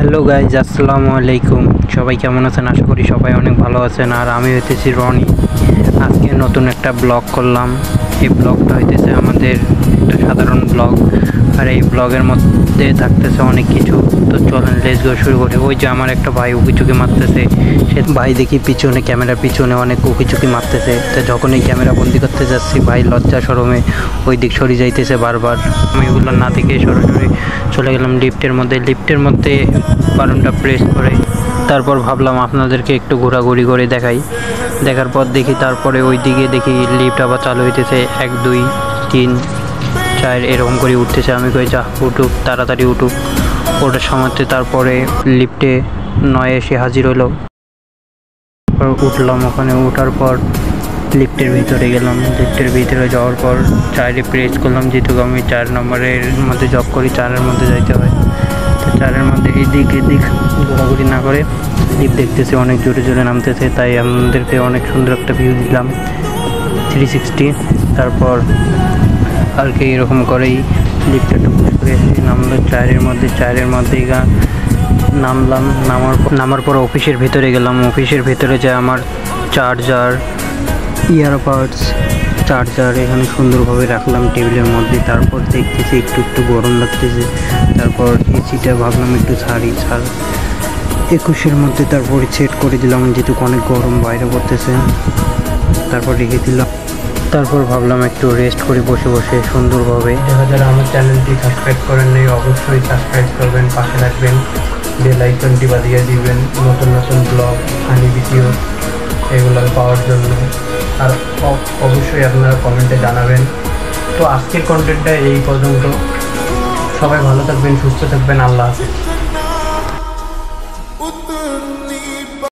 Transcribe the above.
Hello guys, আসসালামু আলাইকুম। সবাই কেমন আছেন? আশা করি সবাই অনেক ভালো আছেন। আর আমি হইতেছি রনি। আজকে নতুন একটা ব্লগ করলাম। এই ব্লগটা হইতেছে আমাদের একটা সাধারণ ব্লগ, আর এই ব্লগের মধ্যে থাকতেছে অনেক কিছু। তো চলেন লেটস গো, শুরু করি। ওই যে আমার একটা ভাই উকিচুকি মারতেছে, সে ভাই দেখি পিছনে, ক্যামেরার পিছনে অনেক উকিচুকি মারতেছে। তো যখন এই ক্যামেরা বন্দি করতে যাচ্ছি, ভাই লজ্জা শরমে ওই দিক সরে যাইতেছে বারবার। আমি ওগুলো না থেকে সরাসরি চলে গেলাম লিফটের মধ্যে বাটনটা প্রেস করে তারপর ভাবলাম আপনাদেরকে একটু ঘোরাঘুরি করে দেখাই। দেখার পর দেখি তারপরে ওই দিকে দেখি লিফট আবার চালু হইতেছে, 1 2 3 4 এরকম করে উঠতেছে। আমি কই যা উঠুক, তাড়াতাড়ি উঠুক। ওটার সময়তে তারপরে লিফটে 9 এসে হাজির হলো। উঠলাম, ওখানে ওঠার পর লিফটের ভিতরে গেলাম। লিফটের ভিতরে যাওয়ার পর 4-এ প্রেস করলাম, যেহেতু আমি 4 নম্বরের মধ্যে জব করি, 4-এর মধ্যে যাইতে হয়। তো 4-এর মধ্যে এদিক ঘোরাঘুরি না করে লিফট দেখতেছি অনেক জোরে জোরে নামতেছে, তাই আমাদেরকে অনেক সুন্দর একটা ভিউ দিলাম 360। তারপর আর কি এরকম করেই লিফটটা টুকটুক করে নামলো 4-এর মধ্যেই নামার পর অফিসের ভিতরে গেলাম। অফিসের ভিতরে যে আমার চার্জার, ইয়ারবাডস, চার্জার এখানে সুন্দরভাবে রাখলাম টেবিলের মধ্যে। তারপর দেখতেছি একটু গরম লাগতেছে, তারপর এসিটা ভাবলাম একটু ছাড় 21-এর মধ্যে তারপরে সেট করে দিলাম, যেহেতু অনেক গরম বাইরে পড়তেছে। তারপর রেখে দিলাম। তারপর ভাবলাম একটু রেস্ট করি বসে সুন্দরভাবে। যারা আমার চ্যানেলটি সাবস্ক্রাইব করেন নাই, অবশ্যই সাবস্ক্রাইব করবেন, পাশে রাখবেন, বেল আইকনটি বাজিয়ে দিবেন নতুন ব্লগ, ফানি ভিডিও এগুলো পাওয়ার জন্য। আর অবশ্যই আপনারা কমেন্টে জানাবেন। তো আজকের কন্টেন্টটা এই পর্যন্ত। সবাই ভালো থাকবেন, সুস্থ থাকবেন। আল্লাহ হাফেজ।